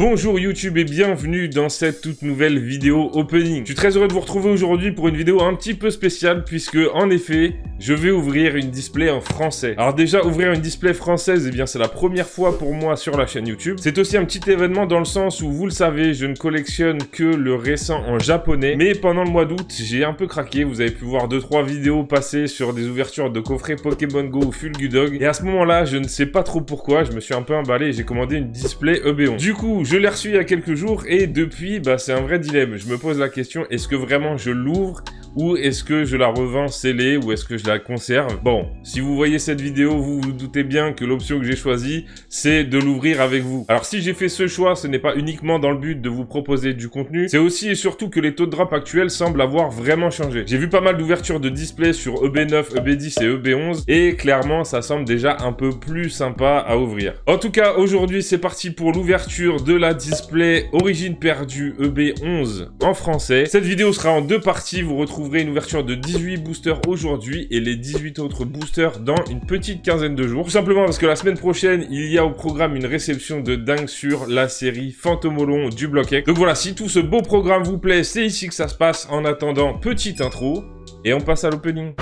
Bonjour YouTube et bienvenue dans cette toute nouvelle vidéo opening. Je suis très heureux de vous retrouver aujourd'hui pour une vidéo un petit peu spéciale puisque en effet, je vais ouvrir une display en français. Alors déjà, ouvrir une display française, eh bien c'est la première fois pour moi sur la chaîne YouTube. C'est aussi un petit événement dans le sens où vous le savez, je ne collectionne que le récent en japonais. Mais pendant le mois d'août, j'ai un peu craqué. Vous avez pu voir 2-3 vidéos passer sur des ouvertures de coffrets Pokémon Go ou Fulgudog. Et à ce moment-là, je ne sais pas trop pourquoi, je me suis un peu emballé et j'ai commandé une display EB11. Du coup, je l'ai reçu il y a quelques jours et depuis, c'est un vrai dilemme. Je me pose la question, est-ce que vraiment je l'ouvre ou est-ce que je la revends scellée ou est-ce que je la conserve? Bon, si vous voyez cette vidéo, vous vous doutez bien que l'option que j'ai choisie, c'est de l'ouvrir avec vous. Alors si j'ai fait ce choix, ce n'est pas uniquement dans le but de vous proposer du contenu, c'est aussi et surtout que les taux de drop actuels semblent avoir vraiment changé. J'ai vu pas mal d'ouvertures de displays sur EB9, EB10 et EB11 et clairement, ça semble déjà un peu plus sympa à ouvrir. En tout cas, aujourd'hui, c'est parti pour l'ouverture de la display Origine perdue EB11 en français. Cette vidéo sera en deux parties. Vous retrouverez une ouverture de 18 boosters aujourd'hui et les 18 autres boosters dans une petite quinzaine de jours. Tout simplement parce que la semaine prochaine, il y a au programme une réception de dingue sur la série Fantomolon du Block X. Donc voilà, si tout ce beau programme vous plaît, c'est ici que ça se passe. En attendant, petite intro et on passe à l'opening.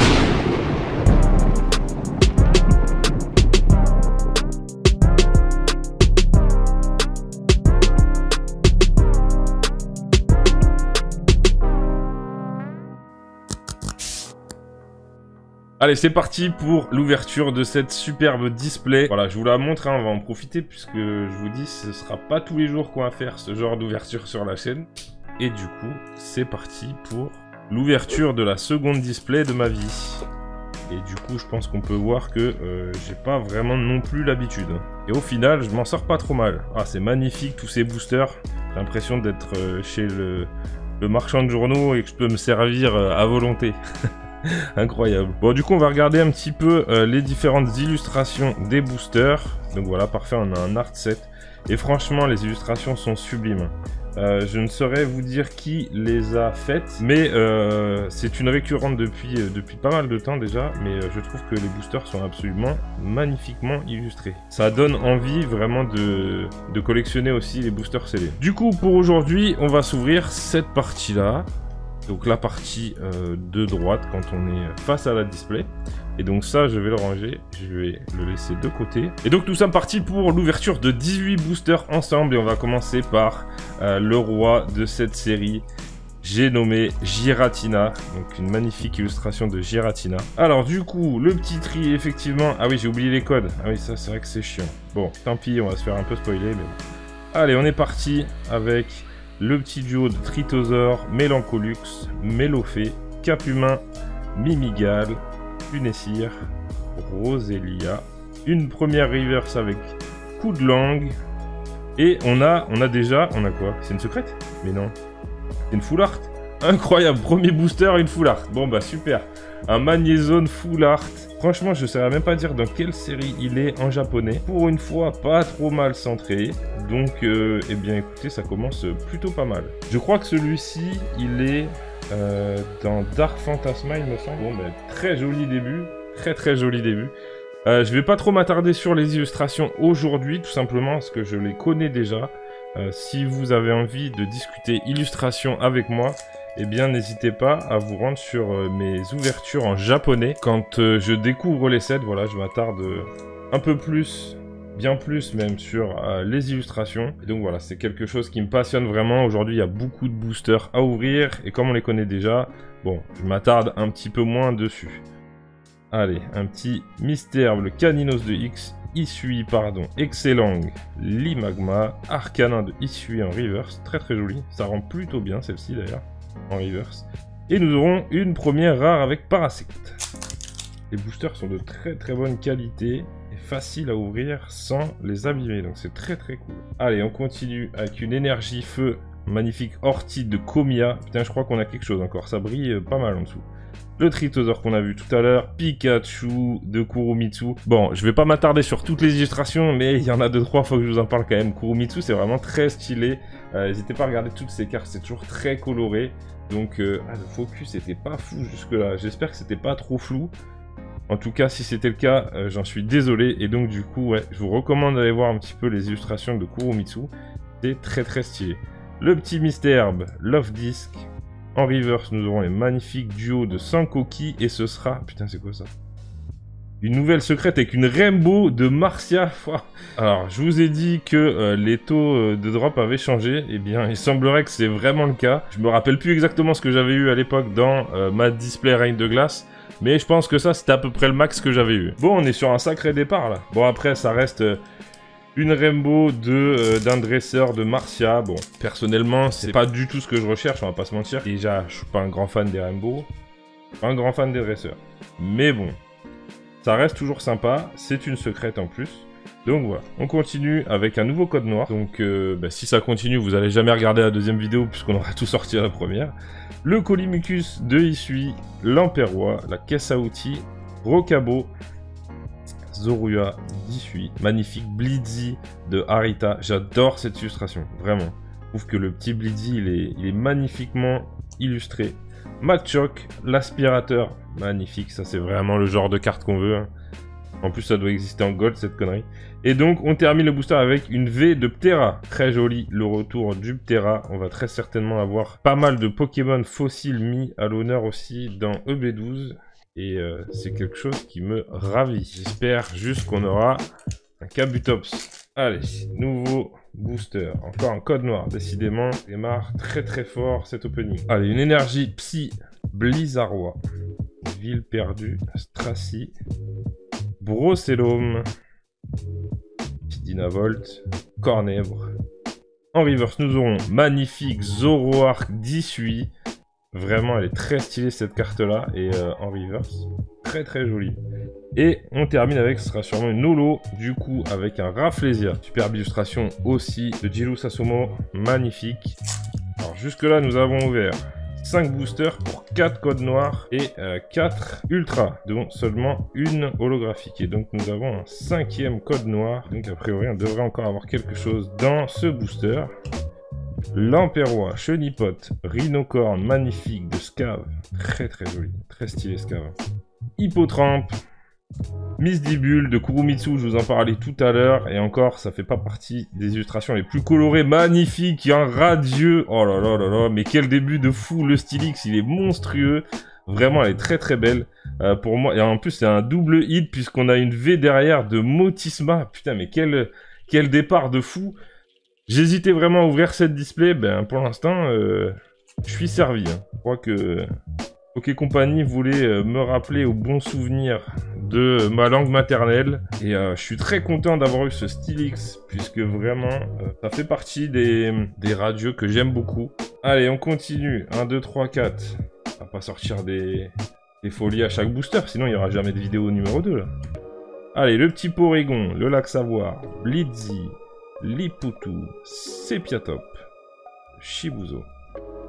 Allez, c'est parti pour l'ouverture de cette superbe display. Voilà, je vous la montre, on va en profiter puisque je vous dis, ce sera pas tous les jours qu'on va faire ce genre d'ouverture sur la chaîne. Et du coup, c'est parti pour l'ouverture de la seconde display de ma vie. Et du coup, je pense qu'on peut voir que j'ai pas vraiment non plus l'habitude. Et au final, je m'en sors pas trop mal. Ah, c'est magnifique tous ces boosters. J'ai l'impression d'être chez le marchand de journaux et que je peux me servir à volonté. Incroyable. Bon, du coup, on va regarder un petit peu les différentes illustrations des boosters. Donc voilà, parfait, on a un art set. Et franchement, les illustrations sont sublimes. Je ne saurais vous dire qui les a faites, mais c'est une récurrente depuis pas mal de temps déjà. Mais je trouve que les boosters sont absolument magnifiquement illustrés. Ça donne envie vraiment de collectionner aussi les boosters scellés. Du coup, pour aujourd'hui, on va s'ouvrir cette partie-là. Donc la partie de droite quand on est face à la display. Et donc ça, je vais le ranger, je vais le laisser de côté. Et donc nous sommes partis pour l'ouverture de 18 boosters ensemble. Et on va commencer par le roi de cette série. J'ai nommé Giratina. Donc une magnifique illustration de Giratina. Alors du coup, le petit tri, effectivement... Ah oui, j'ai oublié les codes. Ah oui, ça c'est vrai que c'est chiant. Bon, tant pis, on va se faire un peu spoiler. Mais bon. Allez, on est parti avec... le petit duo de Tritosaur, Mélancolux, Mélofée, Capumin, Mimigal, Lunessir, Roselia, une première reverse avec coup de langue, et on a quoi? C'est une secrète? Mais non, c'est une full art. Incroyable, premier booster, une full art. Bon bah super, un Magnézone full art. Franchement, je ne saurais même pas dire dans quelle série il est en japonais. Pour une fois, pas trop mal centré. Donc, eh bien écoutez, ça commence plutôt pas mal. Je crois que celui-ci, il est dans Dark Phantasma, il me semble. Bon, ben, très joli début. Très joli début. Je vais pas trop m'attarder sur les illustrations aujourd'hui, tout simplement parce que je les connais déjà. Si vous avez envie de discuter illustration avec moi, eh bien n'hésitez pas à vous rendre sur mes ouvertures en japonais. Quand je découvre les sets, voilà, je m'attarde un peu plus, bien plus même, sur les illustrations. Et donc voilà, c'est quelque chose qui me passionne vraiment. Aujourd'hui, il y a beaucoup de boosters à ouvrir. Et comme on les connaît déjà, bon, je m'attarde un petit peu moins dessus. Allez, un petit mystère, le Caninos de X, Isui, pardon, Excellent, Limagma, Arcanin de Isui en reverse. Très joli, ça rend plutôt bien celle-ci d'ailleurs. En reverse. Et nous aurons une première rare avec Parasect. Les boosters sont de très bonne qualité et faciles à ouvrir sans les abîmer. Donc c'est très cool. Allez, on continue avec une énergie feu magnifique Orchid de Komiya. Putain, je crois qu'on a quelque chose encore. Ça brille pas mal en dessous. Le Tritosaur qu'on a vu tout à l'heure, Pikachu de Kurumitsu. Bon, je vais pas m'attarder sur toutes les illustrations, mais il y en a 2-3 fois que je vous en parle quand même. Kurumitsu, c'est vraiment très stylé. N'hésitez pas à regarder toutes ces cartes, c'est toujours très coloré. Donc, le focus était pas fou jusque-là. J'espère que c'était pas trop flou. En tout cas, si c'était le cas, j'en suis désolé. Et donc, du coup, ouais, je vous recommande d'aller voir un petit peu les illustrations de Kurumitsu. C'est très très stylé. Le petit Mr. Love Disc. En reverse, nous aurons les magnifiques duos de Sankoki. Et ce sera... Putain, c'est quoi ça? Une nouvelle secrète avec une Rainbow de Marcia. Alors, je vous ai dit que les taux de drop avaient changé. Eh bien, il semblerait que c'est vraiment le cas. Je me rappelle plus exactement ce que j'avais eu à l'époque dans ma display Reign de glace. Mais je pense que ça, c'était à peu près le max que j'avais eu. Bon, on est sur un sacré départ, là. Bon, après, ça reste une Rainbow d'un dresseur de Marcia. Bon, personnellement, c'est pas du tout ce que je recherche, on va pas se mentir. Déjà, je suis pas un grand fan des Rainbow. Pas un grand fan des dresseurs. Mais bon... Ça reste toujours sympa, c'est une secrète en plus. Donc voilà, on continue avec un nouveau code noir. Donc si ça continue, vous allez jamais regarder la deuxième vidéo puisqu'on aura tout sorti à la première. Le Colimicus de Isui, l'Emperrois, la caisse à outils, Rokabo, Zorua d'Isui, magnifique Blitzy de Harita. J'adore cette illustration, vraiment. Je trouve que le petit Blitzy, il est magnifiquement illustré. Machoke, l'aspirateur, magnifique, ça c'est vraiment le genre de carte qu'on veut. Hein. En plus ça doit exister en gold cette connerie. Et donc on termine le booster avec une V de Ptera. Très joli le retour du Ptera. On va très certainement avoir pas mal de Pokémon fossiles mis à l'honneur aussi dans EB12. Et c'est quelque chose qui me ravit. J'espère juste qu'on aura un Kabutops. Allez, nouveau booster. Encore un code noir, décidément. On démarre très très fort cet opening. Allez, une énergie Psy Blizzardois. Ville perdue, Stracy. Brocellum. Dynavolt. Cornèbre. En reverse, nous aurons magnifique Zoroark d'Isui. Vraiment, elle est très stylée cette carte-là. Et en reverse, très très jolie. Et on termine avec, ce sera sûrement une holo, du coup, avec un Rafflesia. Superbe illustration aussi de Jiru Sasumo, magnifique. Alors jusque-là, nous avons ouvert 5 boosters pour 4 codes noirs et 4 ultras, dont seulement une holographique. Et donc nous avons un 5e code noir. Donc a priori, on devrait encore avoir quelque chose dans ce booster. L'Emperrois, Chenipote, Rhinocorn, magnifique de Scav. Très très joli, très stylé Scav. Hippotrampe. Misdibule de Kurumitsu, je vous en parlais tout à l'heure, et encore, ça fait pas partie des illustrations les plus colorées, magnifiques, un radieux, oh là là là là, mais quel début de fou, le Stylix, il est monstrueux, vraiment, elle est très très belle, pour moi, et en plus, c'est un double hit, puisqu'on a une V derrière de Motisma, putain, mais quel départ de fou, j'hésitais vraiment à ouvrir cette display, ben, pour l'instant, je suis servi, hein. Je crois que... Ok Compagnie voulait me rappeler au bon souvenir de ma langue maternelle. Et je suis très content d'avoir eu ce Stylix, puisque vraiment, ça fait partie des radios que j'aime beaucoup. Allez, on continue. 1, 2, 3, 4. On va pas sortir des folies à chaque booster, sinon il n'y aura jamais de vidéo numéro 2. Là. Allez, le petit Porygon, le Lac Savoir, Blitzy, Liputu, Sepiatop, Shibuzo.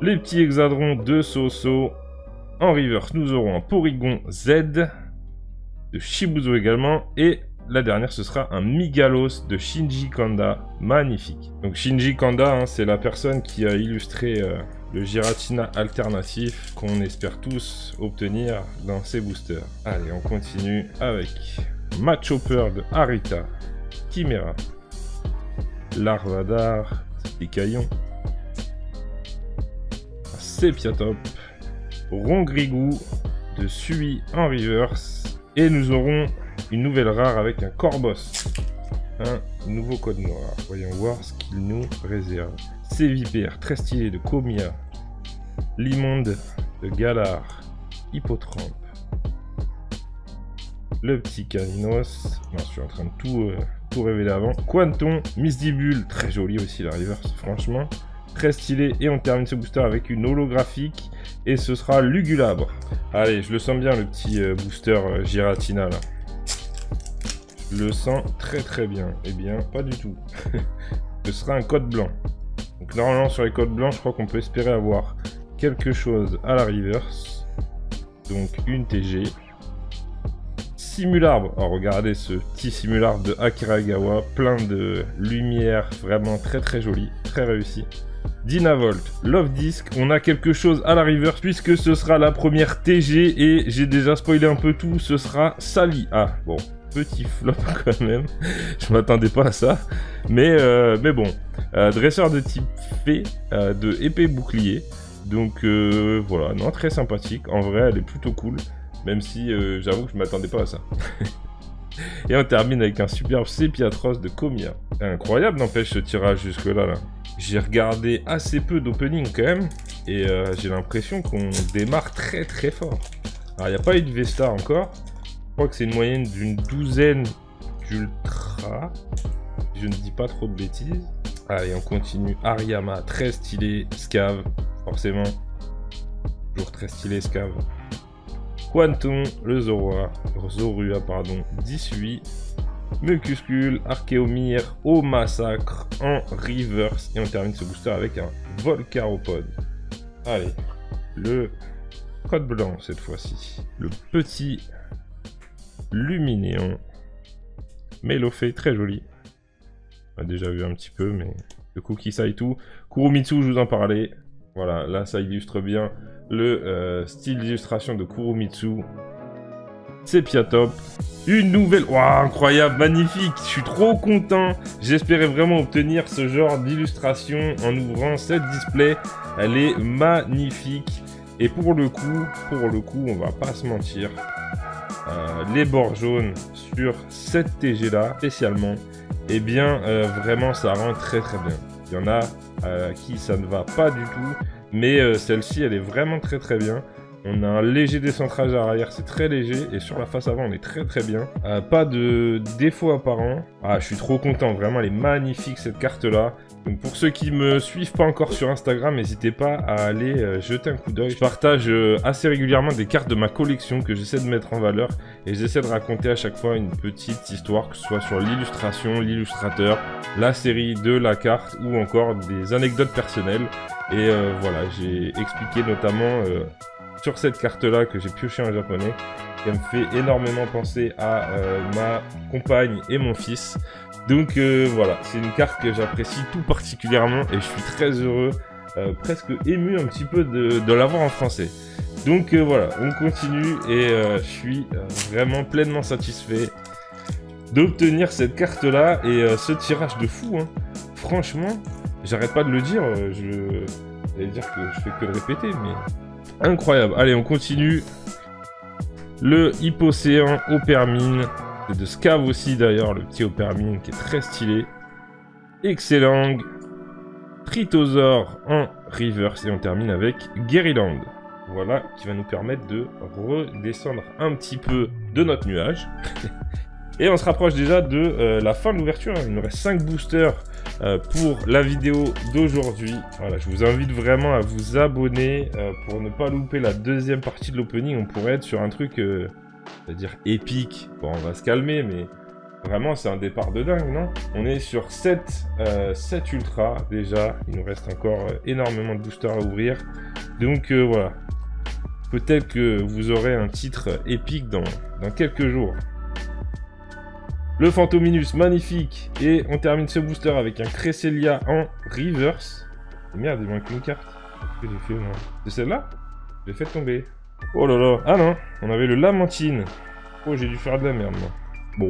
Les petits hexadrons de Soso. En reverse, nous aurons un Porygon Z de Shibuzo également. Et la dernière, ce sera un Migalos de Shinji Kanda. Magnifique. Donc Shinji Kanda, hein, c'est la personne qui a illustré le Giratina alternatif qu'on espère tous obtenir dans ces boosters. Allez, on continue avec Machopper de Harita, Chimera, Larvadar, Picaillon, Sepiatop, Rongrigou de Sui en reverse. Et nous aurons une nouvelle rare avec un Corboss. Un nouveau code noir. Voyons voir ce qu'il nous réserve. Sévipère, très stylé de Komia. Limonde de Galar. Hippotrampe. Le petit Caninos. Non, je suis en train de tout révéler avant. Quanton, Misdibule, très joli aussi la reverse, franchement. Très stylé. Et on termine ce booster avec une holographique. Et ce sera Lugulabre. Allez, je le sens bien le petit booster Giratina là. Je le sens très très bien. Eh bien, pas du tout. Ce sera un code blanc. Donc normalement sur les codes blancs, je crois qu'on peut espérer avoir quelque chose à la reverse. Donc une TG. Simularbre. Oh, regardez ce petit simularbre de Akiragawa. Plein de lumière. Vraiment très très joli. Très réussi. Dynavolt, Love Disc, on a quelque chose à la reverse puisque ce sera la première TG et j'ai déjà spoilé un peu tout, ce sera Sali. Ah bon, petit flop quand même. Je m'attendais pas à ça. Mais bon. Dresseur de type fée, de épée bouclier. Donc voilà, non, très sympathique. En vrai, elle est plutôt cool. Même si j'avoue que je m'attendais pas à ça. Et on termine avec un superbe Sépiatros de Comia. Incroyable n'empêche ce tirage jusque-là. Là. J'ai regardé assez peu d'opening quand même. Et j'ai l'impression qu'on démarre très très fort. Alors il n'y a pas eu de Vesta encore. Je crois que c'est une moyenne d'une 12aine d'ultra. Je ne dis pas trop de bêtises. Allez, on continue. Ariama, très stylé. Scav, forcément. Toujours très stylé, Scav. Quantum, le Zorua, pardon, 18. Mucuscule, Archéomir, au massacre, en reverse. Et on termine ce booster avec un Volcaropod. Allez, le code blanc cette fois-ci. Le petit Luminéon. Mélofée, très joli. On a déjà vu un petit peu, mais le Cookie Saitu. Kurumitsu, je vous en parlais. Voilà, là ça illustre bien le style d'illustration de Kurumitsu. Sépiatop. Une nouvelle... Waouh, incroyable, magnifique. Je suis trop content. J'espérais vraiment obtenir ce genre d'illustration en ouvrant cette display. Elle est magnifique. Et pour le coup, on va pas se mentir. Les bords jaunes sur cette TG là, spécialement, eh bien, vraiment, ça rend très très bien. Il y en a à qui ça ne va pas du tout, mais celle-ci, elle est vraiment très très bien. On a un léger décentrage à l'arrière, c'est très léger, et sur la face avant, on est très très bien. Pas de défaut apparent. Ah, je suis trop content, vraiment, elle est magnifique cette carte-là. Donc pour ceux qui me suivent pas encore sur Instagram, n'hésitez pas à aller jeter un coup d'œil. Je partage assez régulièrement des cartes de ma collection que j'essaie de mettre en valeur, et j'essaie de raconter à chaque fois une petite histoire, que ce soit sur l'illustration, l'illustrateur, la série de la carte, ou encore des anecdotes personnelles. Et voilà, j'ai expliqué notamment... sur cette carte-là que j'ai pioché en japonais, qui me fait énormément penser à ma compagne et mon fils. Donc voilà, c'est une carte que j'apprécie tout particulièrement et je suis très heureux, presque ému un petit peu de l'avoir en français. Donc voilà, on continue et je suis vraiment pleinement satisfait d'obtenir cette carte-là et ce tirage de fou. Hein. Franchement, j'arrête pas de le dire, j'allais dire que je fais que le répéter, mais... Incroyable. Allez, on continue. Le Hippocéan Opermine. C'est de Scav aussi, d'ailleurs, le petit Opermine qui est très stylé. Excellent. Tritosaur en reverse. Et on termine avec Guériland. Voilà, qui va nous permettre de redescendre un petit peu de notre nuage. Et on se rapproche déjà de la fin de l'ouverture. Il nous reste 5 boosters pour la vidéo d'aujourd'hui. Voilà, je vous invite vraiment à vous abonner pour ne pas louper la deuxième partie de l'opening. On pourrait être sur un truc, c'est-à-dire épique. Bon, on va se calmer, mais vraiment, c'est un départ de dingue, non? On est sur 7 ultra déjà. Il nous reste encore énormément de boosters à ouvrir. Donc voilà. Peut-être que vous aurez un titre épique dans quelques jours. Le Fantominus, magnifique. Et on termine ce booster avec un Cresselia en reverse. Merde, il manque une carte. Qu'est-ce que j'ai fait, moi? C'est celle-là? Je l'ai fait tomber. Oh là là. Ah non, on avait le Lamantine. Oh, j'ai dû faire de la merde, moi. Bon.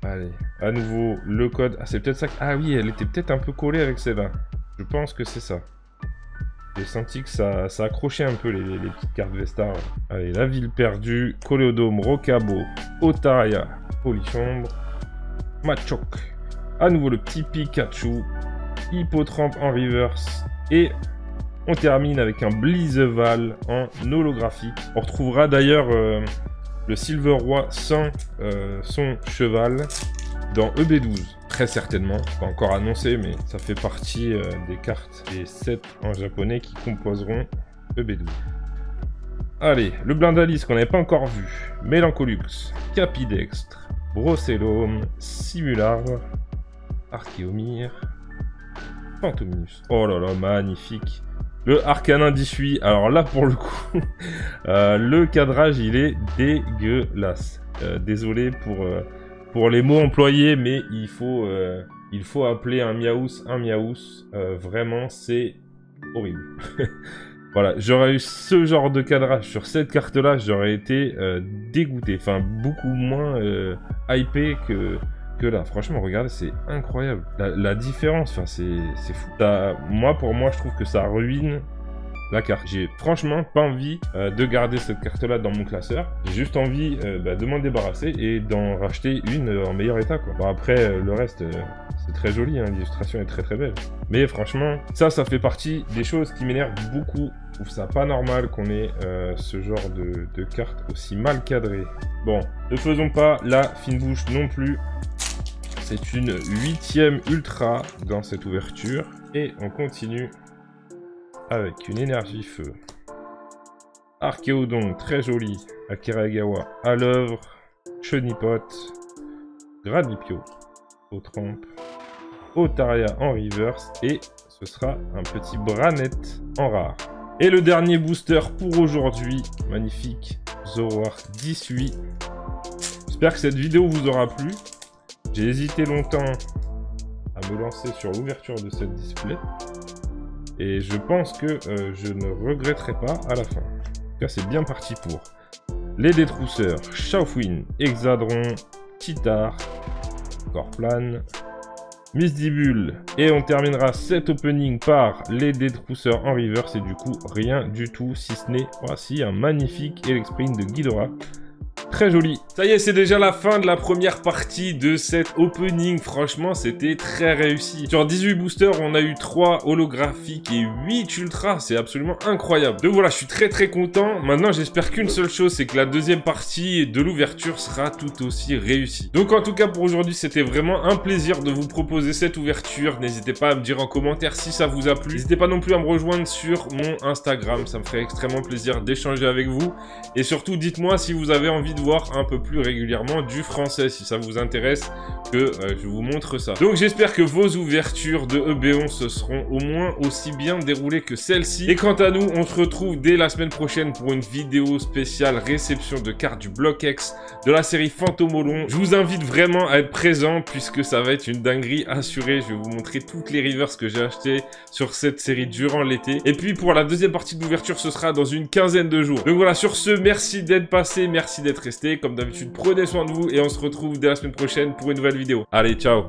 Allez, à nouveau, le code. Ah, c'est peut-être ça. Ah oui, elle était peut-être un peu collée avec celle-là. Je pense que c'est ça. J'ai senti que ça accrochait un peu les petites cartes Vestar. Allez, la ville perdue, Coléodome, Rocabo, Otaria, Polychambre, Machoc. À nouveau le petit Pikachu, Hippotrampe en reverse. Et on termine avec un Blizeval en holographique. On retrouvera d'ailleurs le Silver Roi sans son cheval dans EB12. Très certainement, pas encore annoncé, mais ça fait partie des cartes des sets en japonais qui composeront EB12. Allez, le Blindalis qu'on n'avait pas encore vu. Mélancolux, Capidextre, Brocellum, Simular, Archéomir, Fantominus. Oh là là, magnifique. Le Arcanin 18. Alors là, pour le coup, le cadrage, il est dégueulasse. Désolé pour les mots employés, mais il faut appeler un Miaous un Miaous. Vraiment, c'est horrible. Voilà, j'aurais eu ce genre de cadrage sur cette carte-là, j'aurais été dégoûté. Enfin, beaucoup moins hypé que là. Franchement, regardez, c'est incroyable. La différence, enfin, c'est fou. Pour moi, je trouve que ça ruine la carte. J'ai franchement pas envie de garder cette carte-là dans mon classeur. J'ai juste envie de m'en débarrasser et d'en racheter une en meilleur état, quoi. Bon, après, le reste, c'est très joli, hein, l'illustration est très très belle. Mais franchement, ça fait partie des choses qui m'énervent beaucoup. Je trouve ça pas normal qu'on ait ce genre de carte aussi mal cadrée. Bon, ne faisons pas la fine bouche non plus. C'est une 8e ultra dans cette ouverture. Et on continue avec une énergie feu. Archéodon, très joli. Akira Egawa à l'œuvre. Chenipote. Gradipio. Otrampe. Otaria en reverse. Et ce sera un petit Branette en rare. Et le dernier booster pour aujourd'hui. Magnifique. Zoroark 18. J'espère que cette vidéo vous aura plu. J'ai hésité longtemps à me lancer sur l'ouverture de cette display. Et je pense que je ne regretterai pas à la fin. En tout cas, c'est bien parti pour les détrousseurs Chaufouine, Hexadron, Titar, Corplan, Misdibule. Et on terminera cet opening par les détrousseurs en reverse. Et du coup, rien du tout, si ce n'est voici un magnifique Elexprint de Ghidorah. Très joli. Ça y est, c'est déjà la fin de la première partie de cet opening. Franchement, c'était très réussi. Sur 18 boosters, on a eu 3 holographiques et 8 ultras. C'est absolument incroyable. Donc voilà, je suis très très content. Maintenant, j'espère qu'une seule chose, c'est que la deuxième partie de l'ouverture sera tout aussi réussie. Donc en tout cas, pour aujourd'hui, c'était vraiment un plaisir de vous proposer cette ouverture. N'hésitez pas à me dire en commentaire si ça vous a plu. N'hésitez pas non plus à me rejoindre sur mon Instagram. Ça me ferait extrêmement plaisir d'échanger avec vous. Et surtout, dites-moi si vous avez envie de voir un peu plus régulièrement du français, si ça vous intéresse que je vous montre ça. Donc j'espère que vos ouvertures de EB11 se seront au moins aussi bien déroulées que celle-ci. Et quant à nous, on se retrouve dès la semaine prochaine pour une vidéo spéciale réception de cartes du Bloc X de la série Fantomolon. Je vous invite vraiment à être présent puisque ça va être une dinguerie assurée. Je vais vous montrer toutes les reverses que j'ai achetées sur cette série durant l'été. Et puis pour la deuxième partie de l'ouverture, ce sera dans une quinzaine de jours. Donc voilà, sur ce, merci d'être passé, merci d'être resté. Comme d'habitude, prenez soin de vous et on se retrouve dès la semaine prochaine pour une nouvelle vidéo. Allez, ciao!